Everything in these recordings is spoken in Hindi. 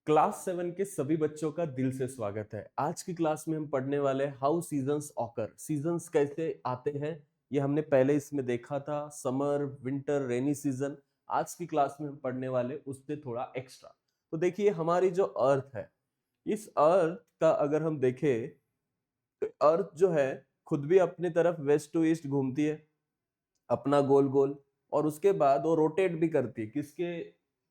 क्लास 7 के सभी बच्चों का दिल से स्वागत है। आज की क्लास में हम पढ़ने वाले हाउ सीजन्स ऑकर, सीजन्स कैसे आते हैं ये हमने पहले इसमें देखा था। Summer, winter, rainy season. आज की क्लास में हम पढ़ने वाले उससे थोड़ा एक्स्ट्रा। तो देखिए हमारी जो अर्थ है, इस अर्थ का अगर हम देखें तो अर्थ जो है खुद भी अपनी तरफ वेस्ट टू ईस्ट घूमती है अपना गोल गोल। और उसके बाद वो रोटेट भी करती है, किसके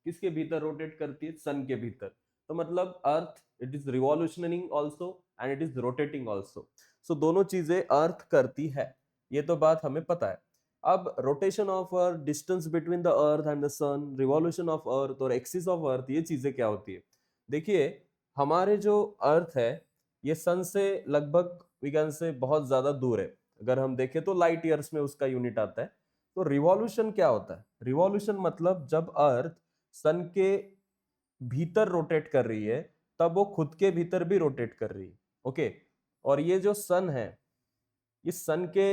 किसके भीतर रोटेट करती है? सन के भीतर। तो मतलब earth it is revolutioning also and it is rotating also. So दोनों चीजें अर्थ करती है, ये तो बात हमें पता है। अब rotation of earth, distance between the earth and the sun, revolution of earth और एक्सिस ऑफ अर्थ, ये चीजें क्या होती है? देखिए हमारे जो अर्थ है ये सन से लगभग वी कैन से बहुत ज्यादा दूर है। अगर हम देखें तो लाइट ईयर्स में उसका यूनिट आता है। तो रिवॉल्यूशन क्या होता है? रिवॉल्यूशन मतलब जब अर्थ सन के भीतर रोटेट कर रही है तब वो खुद के भीतर भी रोटेट कर रही है। ओके। और ये जो सन है, इस सन के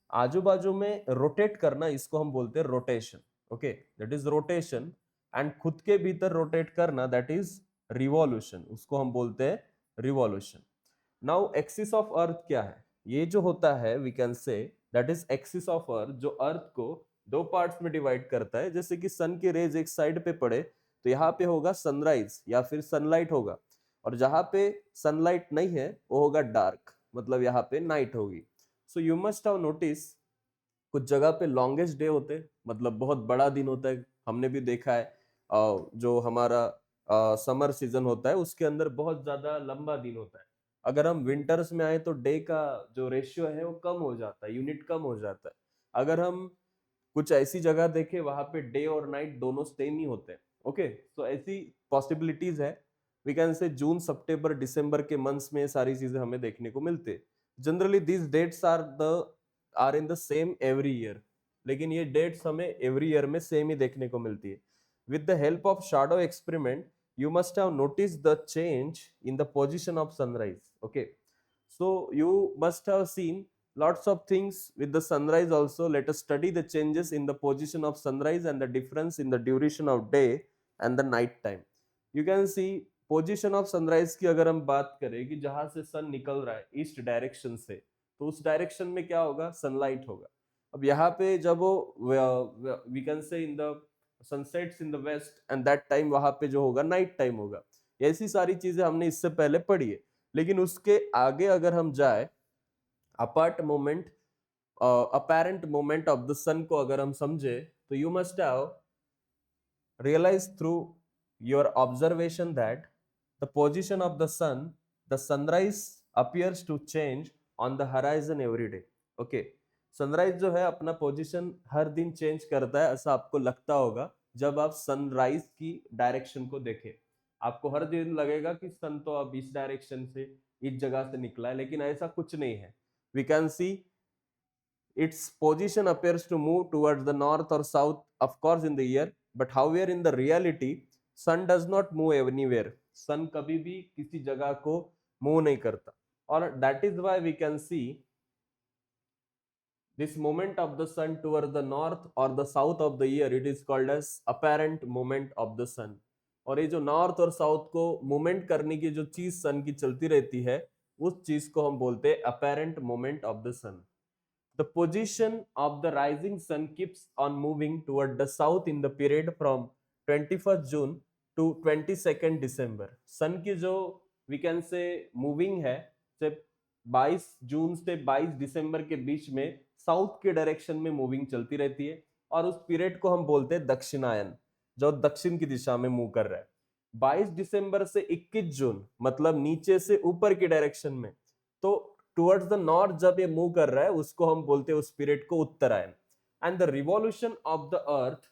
आजू बाजू में रोटेट करना, इसको हम बोलते हैं rotation. Okay, that is rotation. And खुद के भीतर रोटेट करना, दैट इज रिवॉल्यूशन, उसको हम बोलते हैं revolution. Now axis of earth क्या है? ये जो होता है we can say that is axis of earth, जो अर्थ को दो पार्ट्स में डिवाइड करता है। जैसे कि सन की रेज एक साइड पे पड़े तो यहाँ पे होगा सनराइज या फिर सनलाइट होगा, और जहां पे सनलाइट नहीं है वो होगा डार्क, मतलब यहाँ पे नाइट होगी। So you must have notice कुछ जगह पे लॉन्गेस्ट डे होते हैं, मतलब बहुत बड़ा दिन होता है। हमने भी देखा है जो हमारा समर सीजन होता है उसके अंदर बहुत ज्यादा लंबा दिन होता है। अगर हम विंटर्स में आए तो डे का जो रेशियो है वो कम हो जाता है, यूनिट कम हो जाता है। अगर हम कुछ ऐसी जगह देखें वहां पे डे और नाइट दोनों सेम ही होते हैं। ओके, तो ऐसी पॉसिबिलिटीज है। वी कैन से जून, सितंबर, दिसंबर के मंथ्स में ये सारी चीजें हमें देखने को मिलती है। Generally these dates are in the same every year, लेकिन ये डेट्स हमें एवरी ईयर में सेम ही देखने को मिलती है। With the help of shadow experiment you must have noticed the change in the position of sunrise. Okay, so you must have seen lots of things with the sunrise also. Let us study the changes in the position of sunrise and the difference in the duration of day and the night time. You can see position of sunrise की अगर हम बात करें कि जहां से सन निकल रहा है ईस्ट डायरेक्शन से, तो उस डायरेक्शन में क्या होगा? सनलाइट होगा। अब यहाँ पे जब वो we can say in the sunsets in the west and that time वहां पे जो होगा नाइट टाइम होगा। ऐसी सारी चीजें हमने इससे पहले पढ़ी है। लेकिन उसके आगे अगर हम जाए, apart moment apparent moment of the sun को अगर हम समझे, तो you must have realize through your observation that the position of the sun, the sunrise appears to change on the horizon every day. Okay, sunrise जो है अपना पोजीशन हर दिन चेंज करता है, ऐसा आपको लगता होगा जब आप सनराइज की डायरेक्शन को देखें। आपको हर दिन लगेगा कि सन तो अब इस डायरेक्शन से, इस जगह से निकला है, लेकिन ऐसा कुछ नहीं है। We can see its position appears to move towards the north or south, of course, in the year, but however, in the reality, sun does not move anywhere. Sun कभी भी किसी जगह को move नहीं करता। और that is why we can see this movement of the sun towards the north or the south of the year, it is called as apparent movement of the sun. और ये जो नॉर्थ और साउथ को मूवमेंट करने की जो चीज सन की चलती रहती है, उस चीज को हम बोलते हैं apparent movement of the sun. The position of the rising sun keeps on moving toward the south in the period from 21st June to 22nd December. Sun की जो we can say moving है, से 22 जून से 22 दिसंबर के बीच में साउथ के डायरेक्शन में मूविंग चलती रहती है, और उस पीरियड को हम बोलते हैं दक्षिणायन, जो दक्षिण की दिशा में मूव कर रहा है। 22 दिसंबर से 21 जून मतलब नीचे से ऊपर की डायरेक्शन में। तो टुवर्ड्स द नॉर्थ जब ये मूव कर रहा है उसको हम बोलते हैं उस पीरियड को उत्तरायण। And the revolution of the earth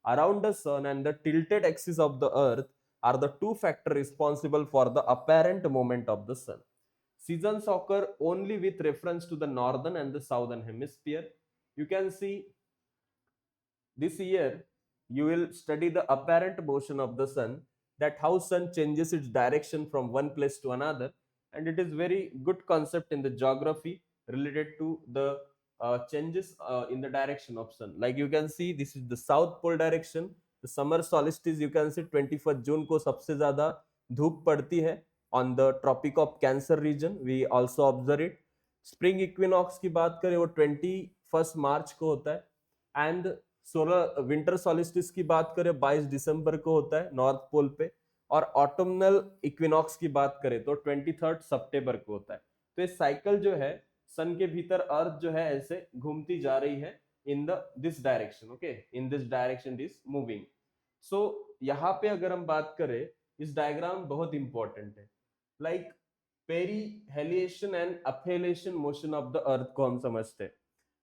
around the sun and the tilted axis of the earth are the two factors responsible for the apparent movement of the sun. Seasons occur only with reference to the northern and the southern hemisphere. You can see this year you will study the apparent motion of the sun, that how sun changes its direction from one place to another, and it is very good concept in the geography related to the changes in the direction of sun. Like you can see this is the south pole direction, the summer solstice you can see 21st June को सबसे ज्यादा धूप पड़ती है on the tropic of cancer region, we also observe it. Spring equinox की बात करें वो 21 मार्च को होता है। एंड सोलर विंटर सॉलिस्टिस की बात करें 22 दिसंबर को होता है नॉर्थ पोल पे। और ऑटोमनल इक्विनॉक्स की बात करें तो 23 सितंबर को होता है। तो ये साइकिल जो है सन के भीतर अर्थ जो है ऐसे घूमती जा रही है in the this direction, okay, in this direction is moving. So यहाँ पे अगर हम बात करें, इस डायग्राम बहुत इंपॉर्टेंट है। Like perihelion and aphelion motion of the earth को हम समझते हैं।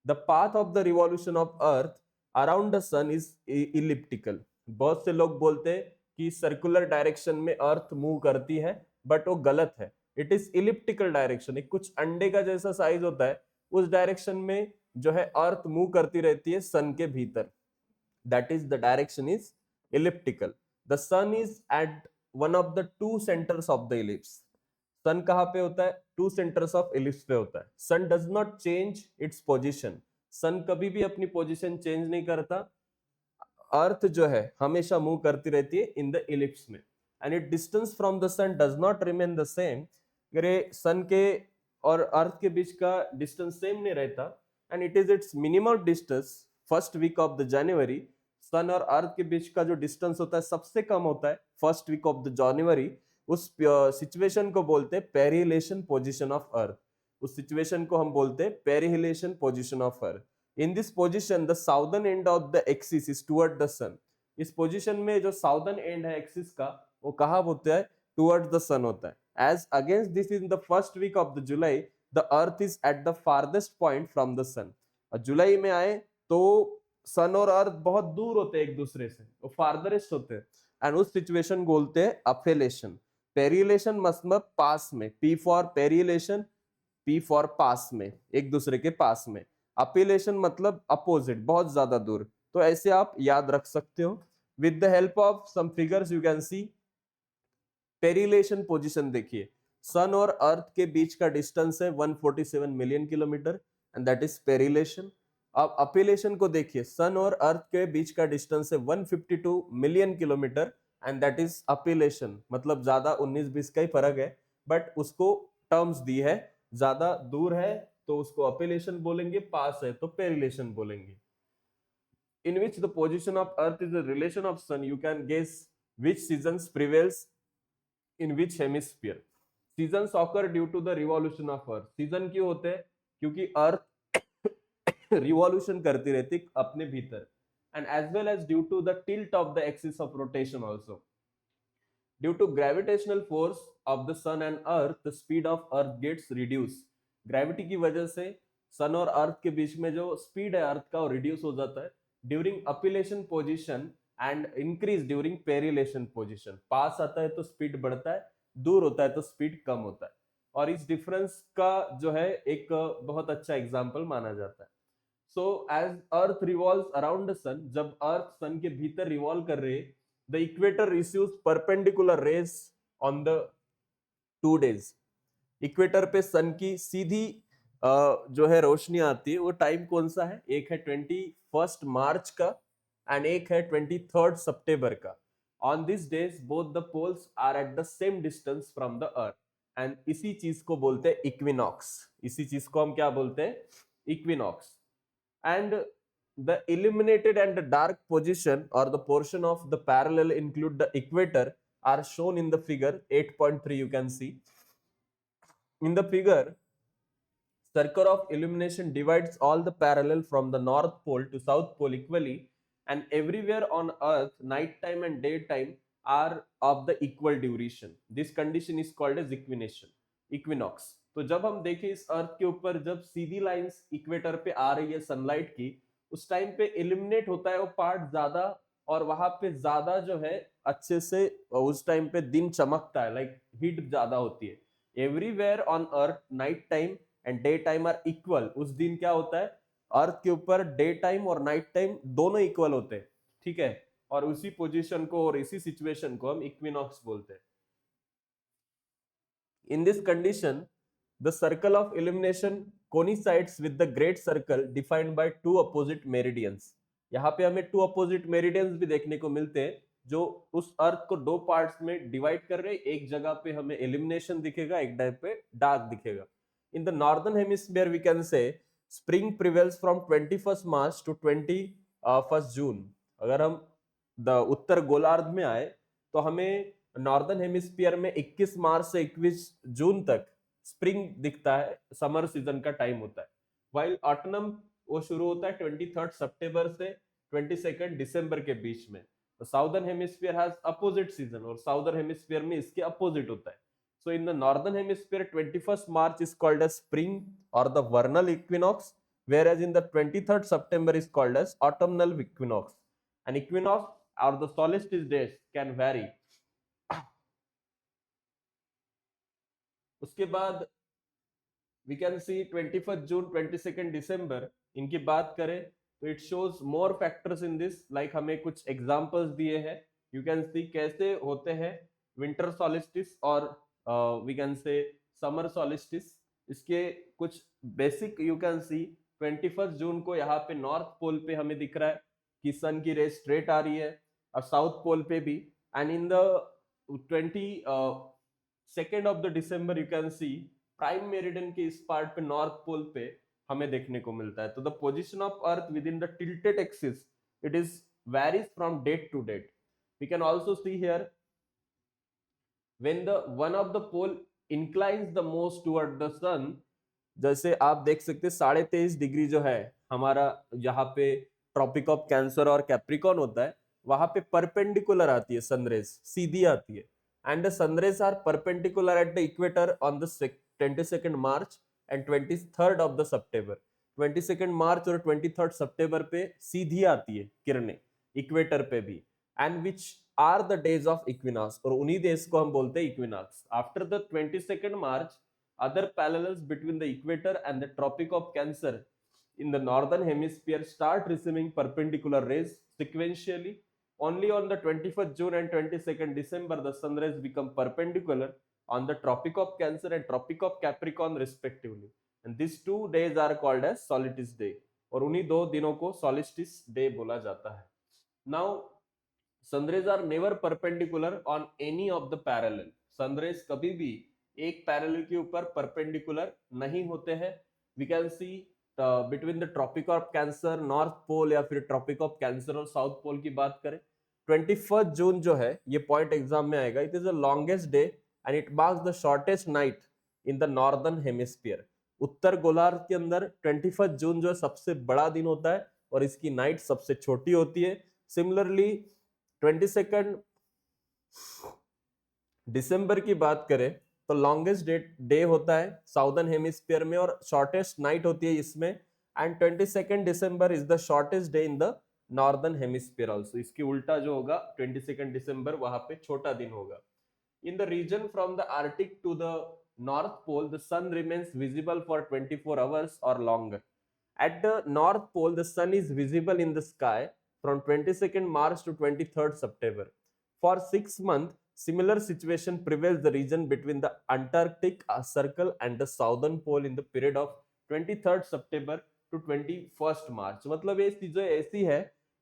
The path of the revolution of earth around the sun is elliptical. बहुत से लोग बोलते हैं कि सर्कुलर डायरेक्शन में अर्थ मूव करती है, बट वो गलत है। इट इज इलिप्टिकल डायरेक्शन, एक कुछ अंडे का जैसा साइज होता है उस डायरेक्शन में जो है अर्थ मूव करती रहती है सन के भीतर। That is the direction is elliptical. The sun is at one of the two centers of the ellipse. सन कहाँ पे होता है? टू सेंटर्स ऑफ एलिप्स पे होता है। Sun does not change its position, sun कभी भी अपनी पोजिशन चेंज नहीं करता। अर्थ जो है हमेशा मूव करती रहती है इन द एलिप्स में। And it distance from the sun does not remain the same. अगर सन के और अर्थ के बीच का डिस्टेंस सेम नहीं रहता, and it is its minimum distance first week of the January. Sun और अर्थ के बीच का जो डिस्टेंस होता है सबसे कम होता है first week of the January. उस सिचुएशन को बोलते हैं पेरिहेलिएशन पोजीशन ऑफ अर्थ। उस सिचुएशन को हम बोलते हैं perihelion position of earth. In this position the southern end of the axis is toward the sun. इस पोजीशन में जो साउदर्न एंड है एक्सिस का वो कहाँ होता है? टुवर्ड्स द सन होता है। As against this in the first week of the July the earth is at the farthest point from the sun. जुलाई में आए तो सन और अर्थ बहुत दूर होते हैं एक दूसरे से, वो फारदरेस्ट होते हैं। एंड उस सिचुएशन बोलते हैं अफेलेशन। पेरिलेशन मतलब पास में, पी फॉर पेरिलेशन, पी फॉर पास में, एक दूसरे के पास में। अपिलेशन मतलब अपोजिट, बहुत ज्यादा दूर। तो ऐसे आप याद रख सकते हो। With the help of some figures you can see perihelion position. देखिए सन और अर्थ के बीच का डिस्टेंस है 147 million kilometre, and that is perihelion. अब अपिलेशन को देखिए, सन और अर्थ के बीच का डिस्टेंस है 152 million kilometre, and that is aphelion. मतलब ज्यादा 19-20 का ही फर्क है, बट उसको टर्म्स दी है। ज्यादा दूर है तो उसको अपिलेशन बोलेंगे, पास है तो पेरिलेशन बोलेंगे। In which the position of earth is the relation of sun, you can guess which seasons prevails in which hemisphere. Seasons occur due to the revolution of earth. Season क्यों होते हैं? क्योंकि अर्थ रिवॉल्यूशन करती रहती अपने भीतर, and as well as due to the tilt of the axis of rotation also. Due to gravitational force of the sun and earth, the speed of earth gets reduced. Gravity की वजह से सन और अर्थ के बीच में जो स्पीड है अर्थ का वो रिड्यूस हो जाता है during aphelion position and increase during perihelion position. पास आता है तो स्पीड बढ़ता है, दूर होता है तो स्पीड कम होता है। और इस डिफरेंस का जो है एक बहुत अच्छा एग्जाम्पल माना जाता है। So as Earth revolves around the sun, जब अर्थ सन के भीतर रिवॉल्व कर रहे, the equator receives perpendicular rays on the 2 days. Equator पे सन की सीधी जो है रोशनी आती है। वो टाइम कौन सा है? एक है 21 मार्च का एंड एक है 23 सितंबर का। On this days both the poles are at the same distance from the earth, and इसी चीज को बोलते हैं इक्विनॉक्स। इसी चीज को हम क्या बोलते हैं? Equinox. And the illuminated and the dark position or the portion of the parallel include the equator are shown in the figure 8.3. You can see in the figure, circle of illumination divides all the parallel from the north pole to south pole equally, and everywhere on earth night time and daytime are of the equal duration. This condition is called as equinox. तो जब हम देखें इस अर्थ के ऊपर जब सीधी लाइंस इक्वेटर पे आ रही है सनलाइट की, उस टाइम पे इल्यूमिनेट होता है वो पार्ट ज्यादा, और वहां पे ज्यादा जो है अच्छे से उस टाइम पे दिन चमकता है, लाइक हीट ज्यादा होती है। Everywhere on earth night time and day time are equal. उस दिन क्या होता है? अर्थ के ऊपर डे टाइम और नाइट टाइम दोनों इक्वल होते हैं, ठीक है। और उसी पोजीशन को और इसी सिचुएशन को हम इक्विनॉक्स बोलते हैं। In this condition the circle of illumination coincides with the great circle defined by two opposite meridians. यहाँ पे हमें two opposite meridians भी देखने को मिलते हैं, जो उस अर्थ को दो पार्ट्स में डिवाइड कर रहे हैं। एक जगह पे हमें एलिमिनेशन दिखेगा, एक जगह पे डार्क दिखेगा। In the northern hemisphere we can say spring prevails from 21st March to 21st June. अगर हम द उत्तर गोलार्ध में आए तो हमें नॉर्दर्न हेमिस्फीयर में 21 मार्च से 21 जून तक स्प्रिंग दिखता है, समर सीजन का टाइम होता है। वाइल ऑटनम वो शुरू होता है 23 सितंबर से 22 दिसंबर के बीच में। Southern hemisphere has opposite season, और साउदर्न हेमिस्फीयर में इसके अपोजिट होता है। So in the northern hemisphere, 21st March is called as spring or the vernal equinox, whereas in the 23rd September is called as autumnal equinox. An equinox or the solstice days can vary. उसके बाद we can see 21st June, 22nd December, इनकी बात करें तो it shows more factors in this, like हमें कुछ examples दिए हैं। You can see कैसे होते हैं winter solstice और we can say summer solstice। इसके कुछ basic you can see 21st जून को यहाँ पे नॉर्थ पोल पे हमें दिख रहा है कि सन की रेस स्ट्रेट आ रही है, और साउथ पोल पे भी। And in the 22nd of the December you can C prime meridian के इस पार्ट पे नॉर्थ पोल पे हमें देखने को मिलता है। तो the position of earth within the tilted axis it is varies from date to date. We can also see here when the one of the pole inclines the most toward the sun. जैसे आप देख सकते हैं 23.5 डिग्री जो है हमारा यहाँ पे ट्रॉपिक ऑफ कैंसर और कैप्रिकॉन होता है, वहां पे परपेंडिकुलर आती है सनरेज, सीधी आती है। And the sunrays are perpendicular at the equator on the 22nd March and 23rd of the September. 22nd March और 23rd सितंबर पे सीधी आती है किरणें इक्वेटर पे भी। And which are the days of equinox, और उन्हीं डेज को हम बोलते हैं equinox. After the 22nd March other parallels between the equator and the tropic of cancer in the northern hemisphere start receiving perpendicular rays sequentially. Only on the 21st June and 22nd December the sun rays become perpendicular on the tropic of cancer and tropic of capricorn respectively, and these 2 days are called as solstice day, और उन्हीं दो दिनों को solstice day बोला जाता है। Now sun rays are never perpendicular on any of the parallel। sun rays कभी भी एक पैरेलल के ऊपर परपेंडिकुलर नहीं होते हैं। We can see between the tropic of cancer north pole या फिर ट्रॉपिक ऑफ कैंसर और साउथ पोल की बात करें, 21st जून जो है ये पॉइंट एग्जाम में आएगा। It is the longest day and it marks the shortest night in the northern hemisphere. उत्तर गोलार्ध के अंदर 21st जून जो है सबसे बड़ा दिन होता है और इसकी नाइट सबसे छोटी होती है। सिमिलरली 22nd दिसंबर की बात करें तो लॉन्गेस्ट डे होता है साउदर्न हेमिस्फीयर में और शॉर्टेस्ट नाइट होती है इसमें। And 22nd December is the shortest day in the northern hemisphere also. इसकी उल्टा जो होगा 22nd दिसंबर वहां पे छोटा दिन होगा। In the region from the arctic to the north pole the sun remains visible for 24 hours or longer. At the north pole the sun is visible in the sky from 22nd March to 23rd September for 6 months। Similar situation prevails the region between the Antarctic Circle and the Southern Pole in the period of 23rd September to 21st March। मतलब ये चीजें ऐसी है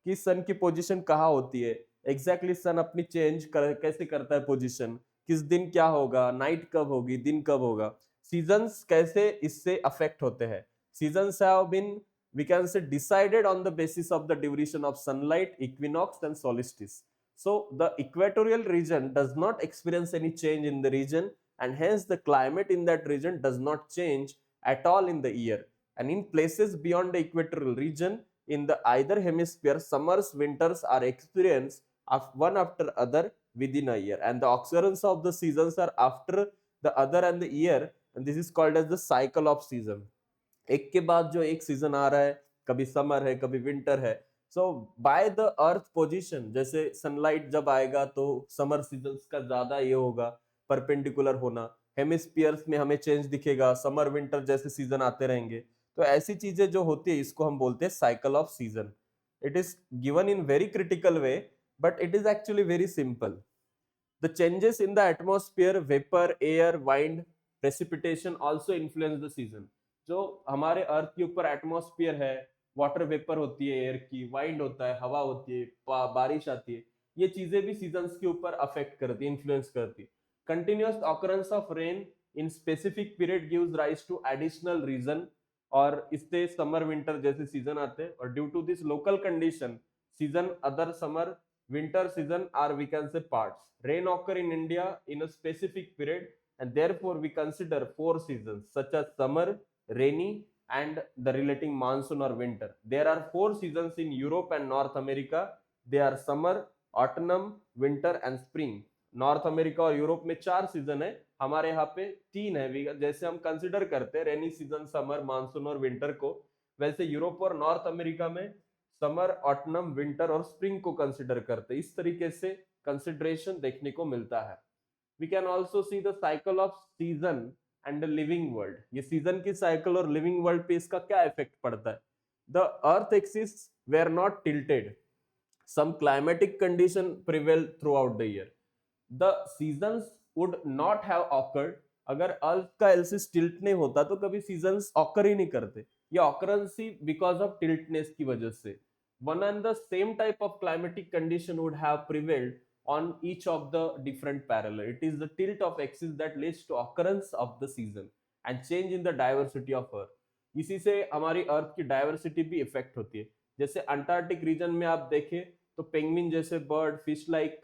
कि सन की पोजीशन कहाँ होती है एग्जैक्टली सन अपनी चेंज कैसे करता है पोजीशन, किस दिन क्या होगा, नाइट कब होगी, दिन कब होगा, सीजन्स कैसे इससे अफेक्ट होते हैं। Seasons have been we can say decided on the basis of the duration of sunlight, equinox and solstice। So the equatorial region does not experience any change in the region, and hence the climate in that region does not change at all in the year। And in places beyond the equatorial region in the either hemisphere, summers winters are experienced of one after other within a year, and the occurrence of the seasons are after the other and the year, and this is called as the cycle of season। एक के बाद जो एक सीजन आ रहा है, कभी समर है कभी विंटर है। सो बाय द अर्थ पोजीशन, जैसे सनलाइट जब आएगा तो समर सीजन का ज्यादा ये होगा परपेंडिकुलर होना, हेमिस्फीयर्स में हमें चेंज दिखेगा, समर विंटर जैसे सीजन आते रहेंगे। तो ऐसी चीजें जो होती है इसको हम बोलते हैं cycle of season. It is given in very critical way but it is actually very simple. The changes in the atmosphere, vapour, air, wind, precipitation also influence the season. जो हमारे अर्थ के ऊपर एटमॉस्फेयर है, वाटर वेपर होती है एयर की, वाइंड होता है हवा होती है, बारिश आती है, ये चीजें भी सीजन्स के ऊपर अफेक्ट करती, इन्फ्लुएंस करती। Continuous occurrence of rain in specific period gives rise to additional region, और इससे समर विंटर जैसे सीजन आते हैं। और due to this local condition season other summer winter season are, we can say, parts. Rain occur in India in a specific period, and therefore we consider four seasons such as summer, rainy, and the relating monsoon or winter. There are four seasons in Europe and North America. They are summer, autumn, winter and spring. North America और यूरोप में 4 सीजन है, हमारे यहाँ पे 3 है। जैसे हम कंसिडर करते हैं रेनी सीजन, समर, मानसून और विंटर को, वैसे यूरोप और नॉर्थ अमेरिका में समर, ऑटनम, विंटर और स्प्रिंग को कंसिडर करते हैं। इस तरीके से कंसिडरेशन देखने को मिलता है। We can also see the cycle of season and living world. ये सीजन की साइकिल और लिविंग वर्ल्ड पे इसका क्या इफेक्ट पड़ता है? The earth axis were not tilted, some climatic condition prevail throughout the year. The seasons would not have occurred अगर अर्थ का एक्सिस टिल्ट नहीं होता तो कभी सीजन्स ऑकर ही नहीं करते। ये ऑकरेंसी बिकॉज ऑफ टिल्टनेस की वजह से। One and the same type of climatic condition would have prevailed on each of the different parallel. It is the tilt of axis that leads to occurrence of the season and change in the diversity of earth. इसी से हमारी अर्थ की डाइवर्सिटी भी इफेक्ट होती है। जैसे अंटार्कटिक रीजन में आप देखें तो पेंगुइन जैसे बर्ड, फिश लाइक,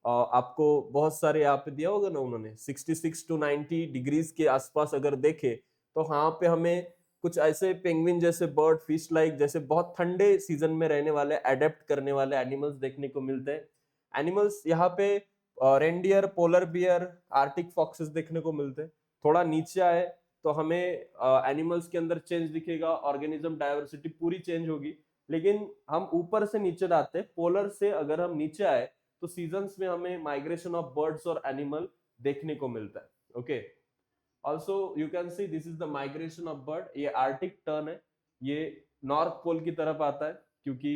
आपको बहुत सारे यहाँ पे दिया होगा ना उन्होंने, 66 to 90 डिग्रीज के आसपास अगर देखे तो वहां पे हमें कुछ ऐसे पेंगुइन जैसे बर्ड, फिश लाइक जैसे बहुत ठंडे सीजन में रहने वाले, एडेप्ट करने वाले एनिमल्स देखने को मिलते हैं। एनिमल्स यहाँ पे reindeer, polar bear, Arctic foxes देखने को मिलते हैं। थोड़ा नीचे आए तो हमें एनिमल्स के अंदर चेंज दिखेगा, ऑर्गेनिज्म डाइवर्सिटी पूरी चेंज होगी। लेकिन हम ऊपर से नीचे आते हैं, पोलर से अगर हम नीचे आए तो सीजन्स में हमें माइग्रेशन ऑफ बर्ड्स और एनिमल देखने को मिलता है। Okay, also you can see this is the migration of bird. ये आर्टिक टर्न है, ये नॉर्थ पोल की तरफ आता है, क्योंकि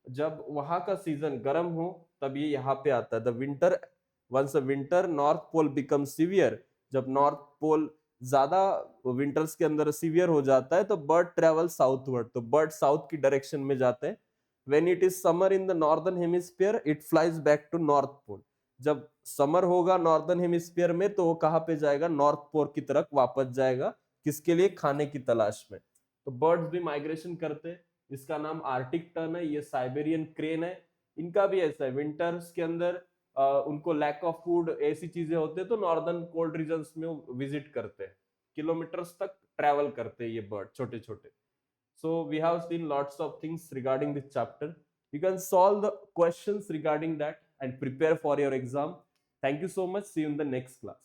जब वहां का सीजन गर्म हो तब ये यहाँ पे आता है। The winter, once winter north pole become severe, जब नॉर्थ पोल ज्यादा विंटर्स के अंदर सीवियर हो जाता है तो बर्ड ट्रेवल साउथवर्ड, तो बर्ड साउथ की डायरेक्शन में जाते हैं। When it is summer in the northern hemisphere it flies back to north pole. जब समर होगा नॉर्दर्न हेमिस्फीयर में तो वो कहाँ पे जाएगा? नॉर्थ पोल की तरफ वापस जाएगा। किसके लिए? खाने की तलाश में। तो बर्ड्स भी माइग्रेशन करते हैं। इसका नाम आर्टिक टर्न है। ये साइबेरियन क्रेन है, इनका भी ऐसा है, विंटर्स के अंदर उनको लैक ऑफ फूड, ऐसी चीजें होते हैं तो नॉर्दर्न कोल्ड रीजन्स में विजिट करते हैं, किलोमीटर्स तक ट्रैवल करते हैं ये बर्ड, छोटे छोटे। So we have seen lots of things regarding this chapter. You can solve the questions regarding that and prepare for your exam. Thank you so much. See you in the next class.